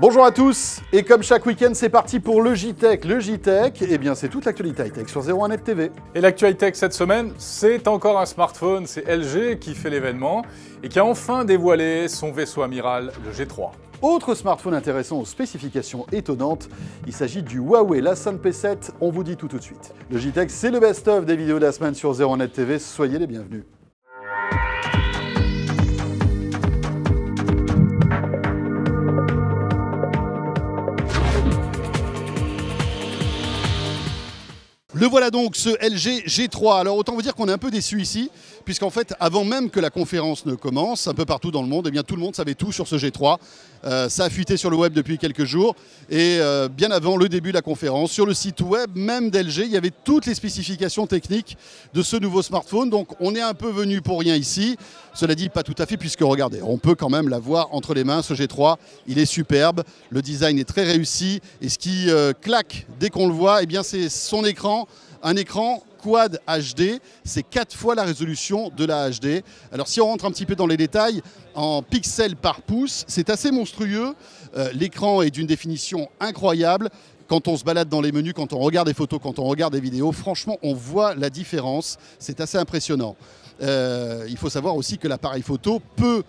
Bonjour à tous, et comme chaque week-end, c'est parti pour le JTech. Le JTech, eh bien c'est toute l'actualité high-tech sur 01net TV. Et l'actualité tech cette semaine, c'est encore un smartphone, c'est LG qui fait l'événement et qui a enfin dévoilé son vaisseau amiral, le G3. Autre smartphone intéressant aux spécifications étonnantes, il s'agit du Huawei Lasan P7, on vous dit tout de suite. Le JTech, c'est le best-of des vidéos de la semaine sur 01net TV, soyez les bienvenus. Le voilà donc, ce LG G3. Alors autant vous dire qu'on est un peu déçu ici, puisqu'en fait, avant même que la conférence ne commence, un peu partout dans le monde, eh bien tout le monde savait tout sur ce G3. Ça a fuité sur le web depuis quelques jours, et bien avant le début de la conférence, sur le site web même d'LG, il y avait toutes les spécifications techniques de ce nouveau smartphone. Donc on est un peu venu pour rien ici. Cela dit, pas tout à fait, puisque regardez, on peut quand même l'avoir entre les mains, ce G3. Il est superbe, le design est très réussi, et ce qui claque dès qu'on le voit, eh bien c'est son écran. Un écran Quad HD, c'est 4 fois la résolution de la HD. Alors si on rentre un petit peu dans les détails, en pixels par pouce, c'est assez monstrueux. L'écran est d'une définition incroyable. Quand on se balade dans les menus, quand on regarde des photos, quand on regarde des vidéos, franchement, on voit la différence. C'est assez impressionnant. Il faut savoir aussi que l'appareil photo peut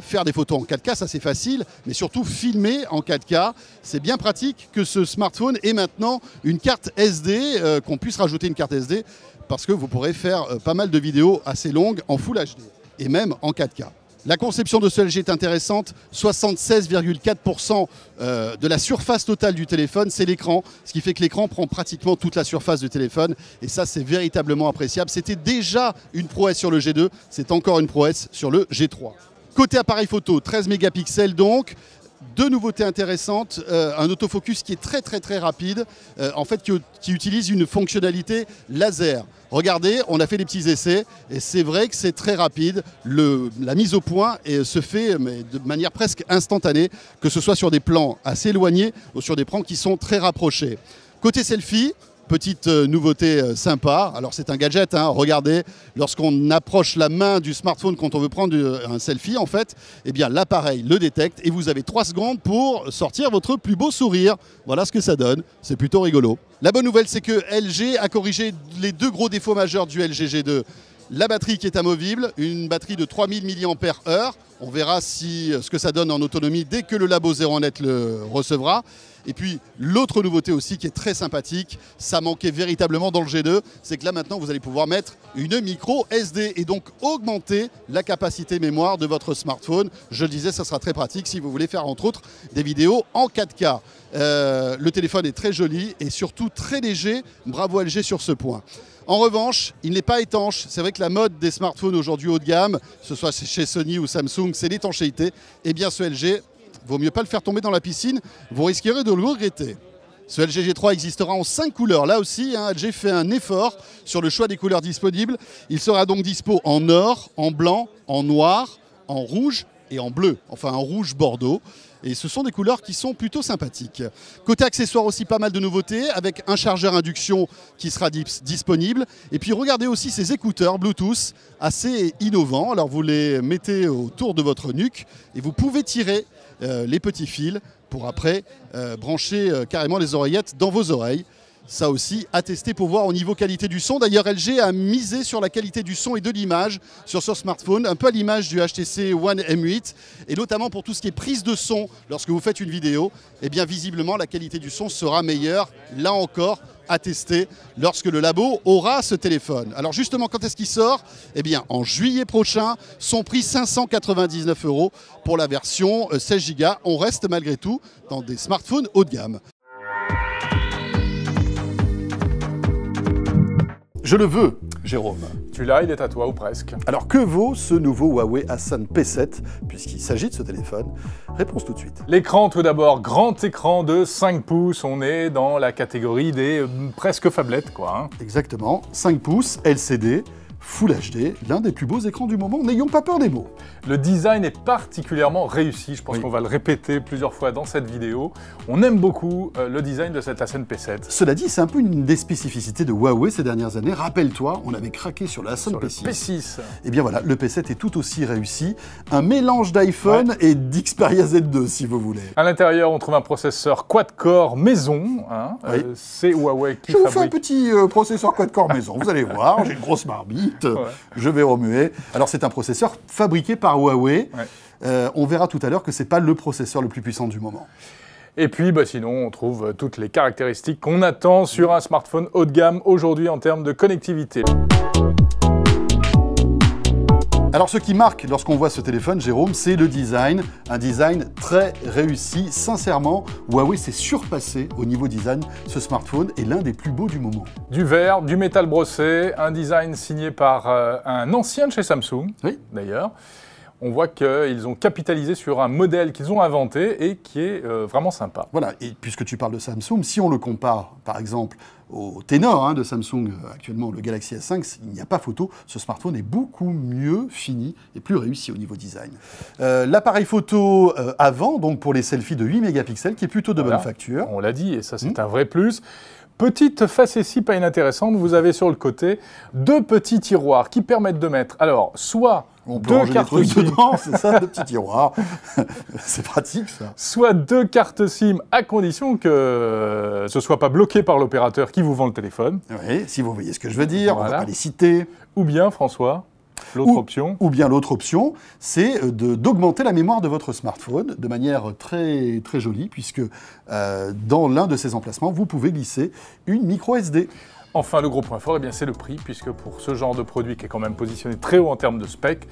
faire des photos en 4K, ça c'est facile, mais surtout filmer en 4K, c'est bien pratique que ce smartphone ait maintenant une carte SD, qu'on puisse rajouter une carte SD, parce que vous pourrez faire pas mal de vidéos assez longues en Full HD, et même en 4K. La conception de ce LG est intéressante, 76,4% de la surface totale du téléphone, c'est l'écran, ce qui fait que l'écran prend pratiquement toute la surface du téléphone, et ça c'est véritablement appréciable. C'était déjà une prouesse sur le G2, c'est encore une prouesse sur le G3. Côté appareil photo, 13 mégapixels donc, deux nouveautés intéressantes, un autofocus qui est très rapide, en fait qui utilise une fonctionnalité laser. Regardez, on a fait des petits essais et c'est vrai que c'est très rapide, la mise au point se fait de manière presque instantanée, que ce soit sur des plans assez éloignés ou sur des plans qui sont très rapprochés. Côté selfie, petite nouveauté sympa, alors c'est un gadget, hein. Regardez, lorsqu'on approche la main du smartphone quand on veut prendre un selfie, en fait, eh bien l'appareil le détecte et vous avez 3 secondes pour sortir votre plus beau sourire. Voilà ce que ça donne, c'est plutôt rigolo. La bonne nouvelle, c'est que LG a corrigé les 2 gros défauts majeurs du LG G2. La batterie qui est amovible, une batterie de 3000 mAh, on verra ce que ça donne en autonomie dès que le labo 01net le recevra. Et puis l'autre nouveauté aussi qui est très sympathique, ça manquait véritablement dans le G2, c'est que là maintenant vous allez pouvoir mettre une micro SD et donc augmenter la capacité mémoire de votre smartphone. Je le disais, ça sera très pratique si vous voulez faire entre autres des vidéos en 4K. Le téléphone est très joli et surtout très léger, bravo LG sur ce point. En revanche, il n'est pas étanche. C'est vrai que la mode des smartphones aujourd'hui haut de gamme, que ce soit chez Sony ou Samsung, c'est l'étanchéité. Eh bien ce LG, vaut mieux pas le faire tomber dans la piscine, vous risquerez de le regretter. Ce LG G3 existera en 5 couleurs. Là aussi, hein, LG fait un effort sur le choix des couleurs disponibles. Il sera donc dispo en or, en blanc, en noir, en rouge et en bleu, enfin en rouge bordeaux. Et ce sont des couleurs qui sont plutôt sympathiques. Côté accessoires aussi, pas mal de nouveautés, avec un chargeur induction qui sera disponible. Et puis regardez aussi ces écouteurs Bluetooth assez innovants. Alors vous les mettez autour de votre nuque et vous pouvez tirer les petits fils pour après brancher carrément les oreillettes dans vos oreilles. Ça aussi, à tester pour voir au niveau qualité du son. D'ailleurs, LG a misé sur la qualité du son et de l'image sur ce smartphone, un peu à l'image du HTC One M8, et notamment pour tout ce qui est prise de son. Lorsque vous faites une vidéo, eh bien visiblement, la qualité du son sera meilleure. Là encore, à tester lorsque le labo aura ce téléphone. Alors justement, quand est-ce qu'il sort? Eh bien, en juillet prochain, son prix 599 € pour la version 16 Go. On reste malgré tout dans des smartphones haut de gamme. Je le veux, Jérôme. Tu l'as, il est à toi ou presque. Alors que vaut ce nouveau Huawei Lasan P7 puisqu'il s'agit de ce téléphone? Réponse tout de suite. L'écran tout d'abord, grand écran de 5 pouces, on est dans la catégorie des presque phablettes quoi. Hein. Exactement, 5 pouces, LCD, Full HD, l'un des plus beaux écrans du moment, n'ayons pas peur des mots. Le design est particulièrement réussi, je pense qu'on va le répéter plusieurs fois dans cette vidéo. On aime beaucoup le design de cette Asen P7. Cela dit, c'est un peu une des spécificités de Huawei ces dernières années. Rappelle-toi, on avait craqué sur la Asen P6. P6. Et bien voilà, le P7 est tout aussi réussi. Un mélange d'iPhone et d'Xperia Z2, si vous voulez. À l'intérieur, on trouve un processeur quad-core maison. Hein, c'est Huawei qui fabrique. Je vous fais un petit processeur quad-core maison. Vous allez voir, j'ai une grosse marmite. Je vais remuer. Alors, c'est un processeur fabriqué par Huawei. On verra tout à l'heure que c'est pas le processeur le plus puissant du moment. Et puis, sinon, on trouve toutes les caractéristiques qu'on attend sur un smartphone haut de gamme aujourd'hui en termes de connectivité. Alors ce qui marque lorsqu'on voit ce téléphone, Jérôme, c'est le design. Un design très réussi. Sincèrement, Huawei s'est surpassé au niveau design. Ce smartphone est l'un des plus beaux du moment. Du verre, du métal brossé, un design signé par un ancien de chez Samsung, d'ailleurs. On voit qu'ils ont capitalisé sur un modèle qu'ils ont inventé et qui est vraiment sympa. Voilà, et puisque tu parles de Samsung, si on le compare, par exemple, au ténor de Samsung actuellement, le Galaxy S5, il n'y a pas photo. Ce smartphone est beaucoup mieux fini et plus réussi au niveau design. L'appareil photo avant, donc pour les selfies de 8 mégapixels, qui est plutôt de bonne facture. On l'a dit, et ça c'est un vrai plus. Petite facétie pas inintéressante, vous avez sur le côté 2 petits tiroirs qui permettent de mettre, alors, soit on peut ranger des trucs dedans, c'est ça, 2 petits tiroirs. C'est pratique, ça. Soit 2 cartes SIM, à condition que ce ne soit pas bloqué par l'opérateur qui vous vend le téléphone. Oui, si vous voyez ce que je veux dire, on ne va pas les citer. Ou bien, François, l'autre option. Ou bien l'autre option, c'est d'augmenter la mémoire de votre smartphone de manière très, très jolie, puisque dans l'un de ces emplacements, vous pouvez glisser une micro SD. Enfin, le gros point fort, c'est le prix, puisque pour ce genre de produit qui est quand même positionné très haut en termes de spec,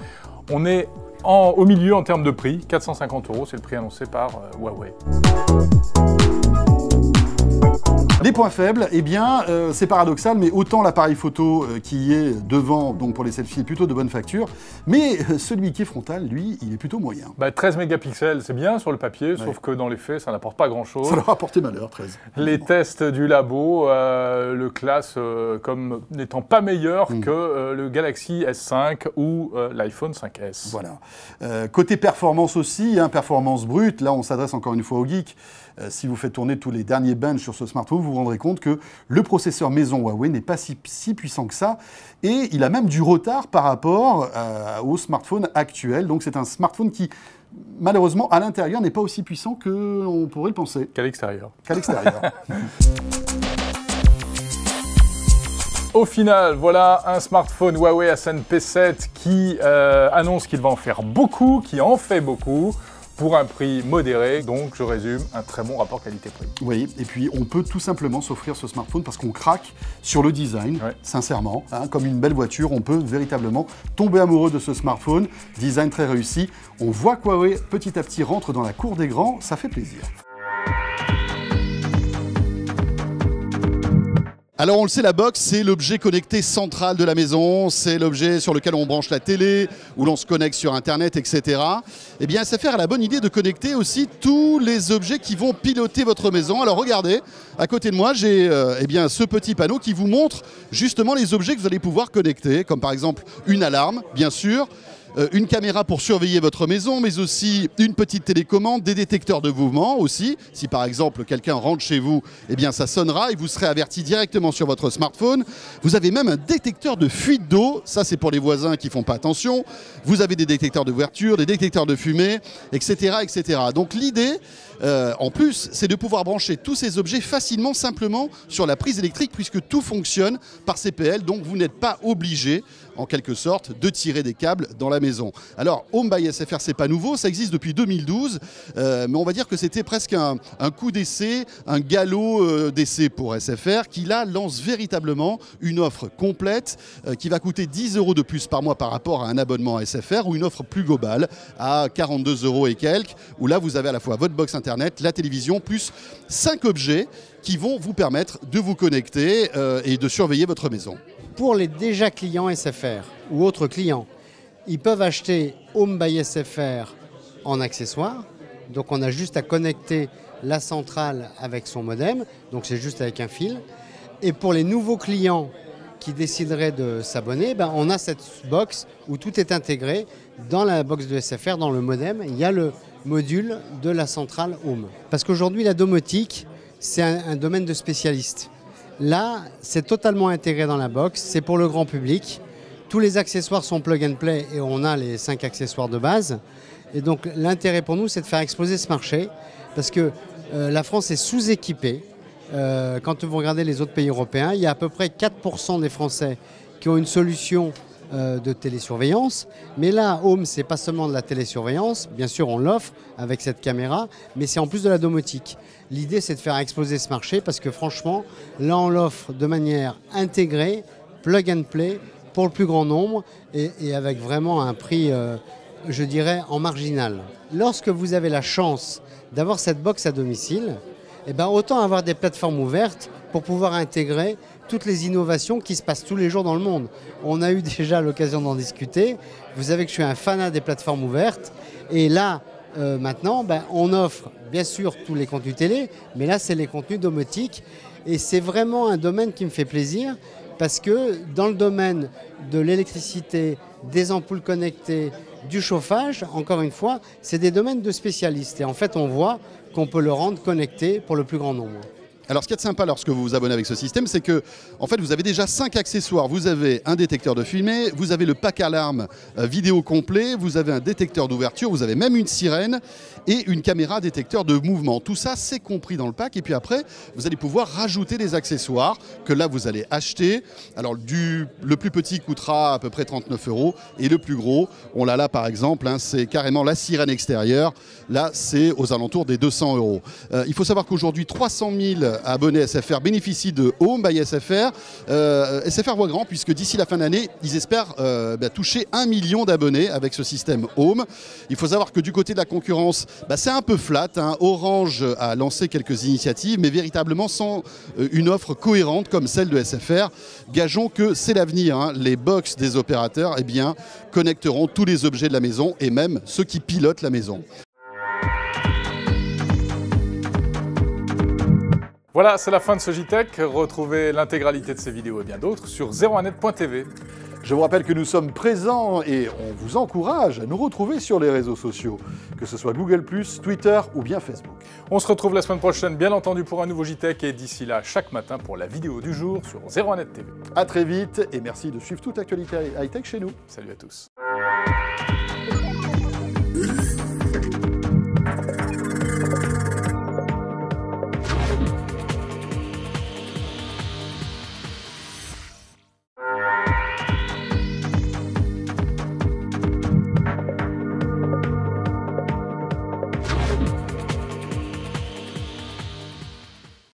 on est au milieu en termes de prix. 450 €, c'est le prix annoncé par Huawei. Les points faibles, eh bien, c'est paradoxal, mais autant l'appareil photo qui est devant, donc pour les selfies, est plutôt de bonne facture, mais celui qui est frontal, lui, il est plutôt moyen. 13 mégapixels, c'est bien sur le papier, sauf que dans les faits, ça n'apporte pas grand-chose. Ça leur a apporté malheur, 13. Les tests du labo le classent comme n'étant pas meilleur que le Galaxy S5 ou l'iPhone 5S. Voilà. Côté performance aussi, performance brute, là on s'adresse encore une fois aux geeks. Si vous faites tourner tous les derniers bench sur ce smartphone, vous vous rendrez compte que le processeur maison Huawei n'est pas si puissant que ça. Et il a même du retard par rapport au smartphone actuel. Donc c'est un smartphone qui, malheureusement, à l'intérieur, n'est pas aussi puissant qu'on pourrait le penser. Qu'à l'extérieur. Qu'à l'extérieur. Au final, voilà un smartphone Huawei Asen P7 qui annonce qu'il va en faire beaucoup, qui en fait beaucoup, pour un prix modéré. Donc, je résume, un très bon rapport qualité-prix. Oui, et puis on peut tout simplement s'offrir ce smartphone parce qu'on craque sur le design, sincèrement. Comme une belle voiture, on peut véritablement tomber amoureux de ce smartphone. Design très réussi. On voit que Huawei, petit à petit, rentre dans la cour des grands. Ça fait plaisir. Alors on le sait, la box, c'est l'objet connecté central de la maison, c'est l'objet sur lequel on branche la télé, où l'on se connecte sur Internet, etc. Eh bien, SFR a la bonne idée de connecter aussi tous les objets qui vont piloter votre maison. Alors regardez, à côté de moi, j'ai ce petit panneau qui vous montre justement les objets que vous allez pouvoir connecter, comme par exemple une alarme, bien sûr, une caméra pour surveiller votre maison, mais aussi une petite télécommande, des détecteurs de mouvement aussi. Si par exemple quelqu'un rentre chez vous, eh bien ça sonnera et vous serez averti directement sur votre smartphone. Vous avez même un détecteur de fuite d'eau, ça c'est pour les voisins qui font pas attention. Vous avez des détecteurs de voiture, des détecteurs de fumée, etc. etc. Donc l'idée, en plus, c'est de pouvoir brancher tous ces objets facilement, simplement sur la prise électrique, puisque tout fonctionne par CPL, donc vous n'êtes pas obligé, en quelque sorte, de tirer des câbles dans la maison. Alors, Home by SFR, c'est pas nouveau, ça existe depuis 2012, mais on va dire que c'était presque un coup d'essai, un galop d'essai pour SFR, qui là lance véritablement une offre complète qui va coûter 10 € de plus par mois par rapport à un abonnement à SFR, ou une offre plus globale à 42 € et quelques, où là vous avez à la fois votre box Internet, la télévision, plus 5 objets qui vont vous permettre de vous connecter et de surveiller votre maison. Pour les déjà clients SFR ou autres clients, ils peuvent acheter Home by SFR en accessoire. Donc on a juste à connecter la centrale avec son modem, donc c'est juste avec un fil. Et pour les nouveaux clients qui déciderait de s'abonner, ben, on a cette box où tout est intégré. Dans la box de SFR, dans le modem, il y a le module de la centrale Home. Parce qu'aujourd'hui, la domotique, c'est un domaine de spécialistes. Là, c'est totalement intégré dans la box, c'est pour le grand public. Tous les accessoires sont plug and play et on a les 5 accessoires de base. Et donc l'intérêt pour nous, c'est de faire exploser ce marché parce que la France est sous-équipée. Quand vous regardez les autres pays européens, il y a à peu près 4% des Français qui ont une solution de télésurveillance. Mais là, Home, c'est pas seulement de la télésurveillance. Bien sûr, on l'offre avec cette caméra, mais c'est en plus de la domotique. L'idée, c'est de faire exploser ce marché parce que franchement, là, on l'offre de manière intégrée, plug and play, pour le plus grand nombre et avec vraiment un prix, je dirais, en marginal. Lorsque vous avez la chance d'avoir cette box à domicile, eh ben, autant avoir des plateformes ouvertes pour pouvoir intégrer toutes les innovations qui se passent tous les jours dans le monde. On a eu déjà l'occasion d'en discuter. Vous savez que je suis un fanat des plateformes ouvertes. Et là, maintenant, ben, on offre bien sûr tous les contenus télé, mais là, c'est les contenus domotiques. Et c'est vraiment un domaine qui me fait plaisir parce que dans le domaine de l'électricité, des ampoules connectées, du chauffage, encore une fois, c'est des domaines de spécialistes. Et en fait, on voit qu'on peut le rendre connecté pour le plus grand nombre. Alors ce qui est sympa lorsque vous vous abonnez avec ce système, c'est que en fait, vous avez déjà 5 accessoires. Vous avez un détecteur de fumée, vous avez le pack alarme vidéo complet, vous avez un détecteur d'ouverture, vous avez même une sirène et une caméra détecteur de mouvement. Tout ça, c'est compris dans le pack. Et puis après, vous allez pouvoir rajouter des accessoires que là, vous allez acheter. Alors le plus petit coûtera à peu près 39 € et le plus gros, on l'a là par exemple, hein, c'est carrément la sirène extérieure. Là, c'est aux alentours des 200 €. Il faut savoir qu'aujourd'hui, 300 000 abonnés SFR bénéficient de Home by SFR. SFR voit grand puisque d'ici la fin d'année, ils espèrent toucher 1 million d'abonnés avec ce système Home. Il faut savoir que du côté de la concurrence, c'est un peu flat. Hein. Orange a lancé quelques initiatives, mais véritablement sans une offre cohérente comme celle de SFR. Gageons que c'est l'avenir. Hein. Les box des opérateurs connecteront tous les objets de la maison et même ceux qui pilotent la maison. Voilà, c'est la fin de ce JTech. Retrouvez l'intégralité de ces vidéos et bien d'autres sur 01net.tv. Je vous rappelle que nous sommes présents et on vous encourage à nous retrouver sur les réseaux sociaux, que ce soit Google+, Twitter ou bien Facebook. On se retrouve la semaine prochaine, bien entendu, pour un nouveau JTech et d'ici là, chaque matin pour la vidéo du jour sur 01net.tv. A très vite et merci de suivre toute l'actualité high-tech chez nous. Salut à tous.